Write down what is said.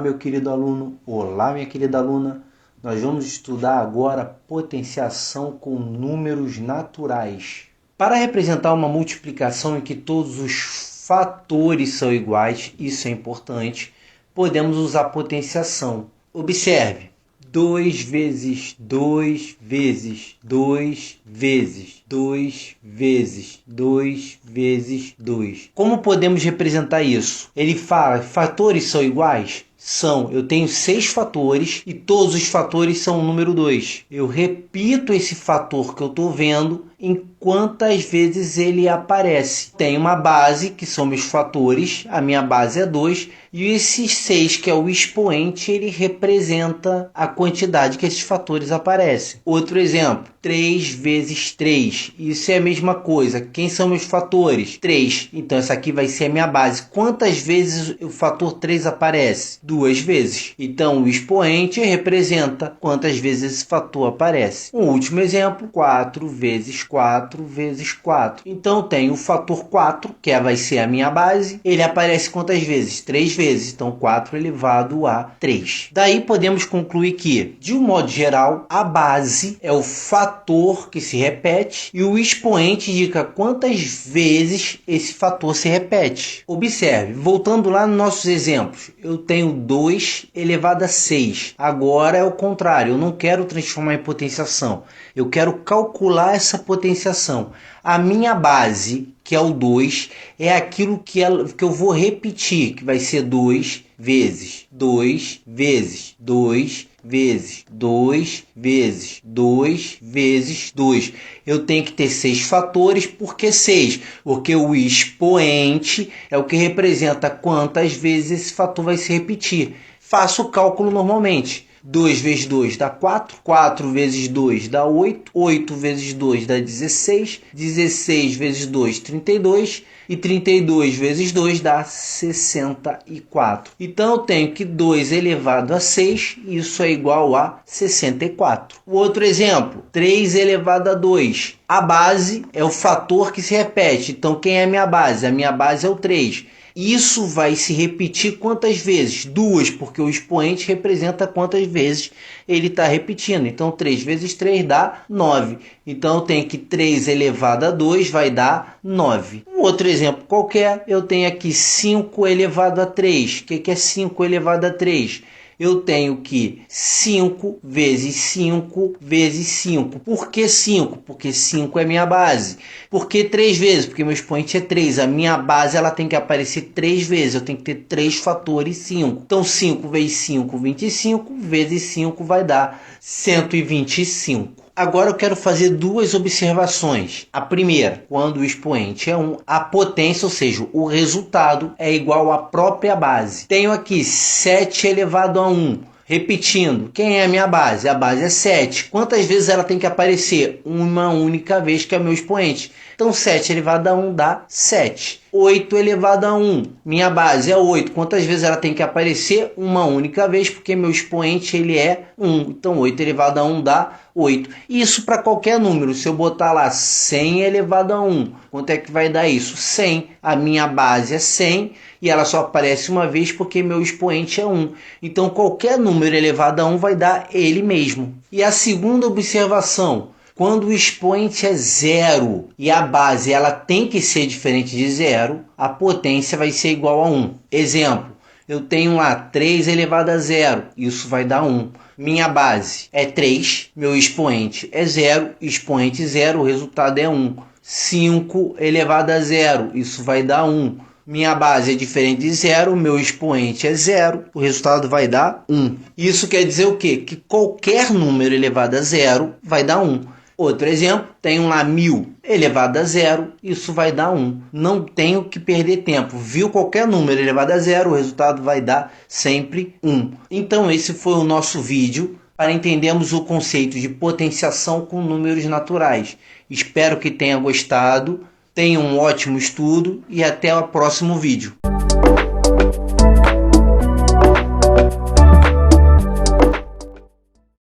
meu querido aluno, olá, minha querida aluna. Nós vamos estudar agora potenciação com números naturais. Para representar uma multiplicação em que todos os fatores são iguais, isso é importante, podemos usar potenciação. Observe, 2 vezes 2 vezes 2 vezes 2 vezes 2 vezes 2. Como podemos representar isso? Ele fala, fatores são iguais? São, eu tenho 6 fatores e todos os fatores são o número 2. Eu repito esse fator que eu estou vendo em quantas vezes ele aparece. Tem uma base, que são meus fatores, a minha base é 2, e esses 6, que é o expoente, ele representa a quantidade que esses fatores aparecem. Outro exemplo, 3 vezes 3, isso é a mesma coisa. Quem são meus fatores? 3, então essa aqui vai ser a minha base. Quantas vezes o fator 3 aparece? 2 vezes. Então o expoente representa quantas vezes esse fator aparece. Um último exemplo, 4 vezes 4 vezes 4. Então tem o fator 4, que vai ser a minha base. Ele aparece quantas vezes? 3 vezes. Então 4 elevado a 3. Daí podemos concluir que, de um modo geral, a base é o fator que se repete e o expoente indica quantas vezes esse fator se repete. Observe, voltando lá nos nossos exemplos, eu tenho 2 elevado a 6. Agora é o contrário, eu não quero transformar em potenciação. Eu quero calcular essa potenciação. A minha base, que é o 2, é aquilo que eu vou repetir, que vai ser 2 vezes 2 vezes 2 vezes 2 vezes 2 vezes 2. Eu tenho que ter 6 fatores. Por que 6? Porque o expoente é o que representa quantas vezes esse fator vai se repetir. Faço o cálculo normalmente. 2 vezes 2 dá 4, 4 vezes 2 dá 8, 8 vezes 2 dá 16, 16 vezes 2, 32, e 32 vezes 2 dá 64. Então eu tenho que 2 elevado a 6, isso é igual a 64. O outro exemplo, 3 elevado a 2. A base é o fator que se repete, então quem é a minha base? A minha base é o 3. Isso vai se repetir quantas vezes? 2, porque o expoente representa quantas vezes ele está repetindo. Então, 3 vezes 3 dá 9. Então, eu tenho que 3 elevado a 2 vai dar 9. Um outro exemplo qualquer, eu tenho aqui 5 elevado a 3. O que é 5 elevado a 3? Eu tenho que 5 vezes 5 vezes 5. Por que 5? Porque 5 é minha base. Por que 3 vezes? Porque meu expoente é 3. A minha base ela tem que aparecer 3 vezes. Eu tenho que ter 3 fatores 5. Então 5 vezes 5, 25. Vezes 5 vai dar 125. Agora eu quero fazer duas observações. A primeira, quando o expoente é 1, a potência, ou seja, o resultado, é igual à própria base. Tenho aqui 7 elevado a 1. Repetindo, quem é a minha base? A base é 7. Quantas vezes ela tem que aparecer? Uma única vez, que é o meu expoente. Então 7 elevado a 1 dá 7. 8 elevado a 1. Minha base é 8. Quantas vezes ela tem que aparecer? Uma única vez, porque meu expoente ele é 1. Então 8 elevado a 1 dá 8. Isso para qualquer número. Se eu botar lá 100 elevado a 1, quanto é que vai dar isso? 100. A minha base é 100 e ela só aparece uma vez porque meu expoente é 1. Então qualquer número elevado a 1 vai dar ele mesmo. E a segunda observação, quando o expoente é 0 e a base ela tem que ser diferente de 0, a potência vai ser igual a 1. Exemplo, eu tenho lá 3 elevado a 0, isso vai dar 1. Minha base é 3, meu expoente é 0, expoente 0, o resultado é 1. 5 elevado a 0, isso vai dar 1. Minha base é diferente de 0, meu expoente é 0, o resultado vai dar 1. Isso quer dizer o quê? Que qualquer número elevado a 0 vai dar 1. Outro exemplo, tenho lá 1000 elevado a 0, isso vai dar 1. Não tenho que perder tempo. Viu qualquer número elevado a 0, o resultado vai dar sempre 1. Então esse foi o nosso vídeo para entendermos o conceito de potenciação com números naturais. Espero que tenha gostado, tenha um ótimo estudo e até o próximo vídeo.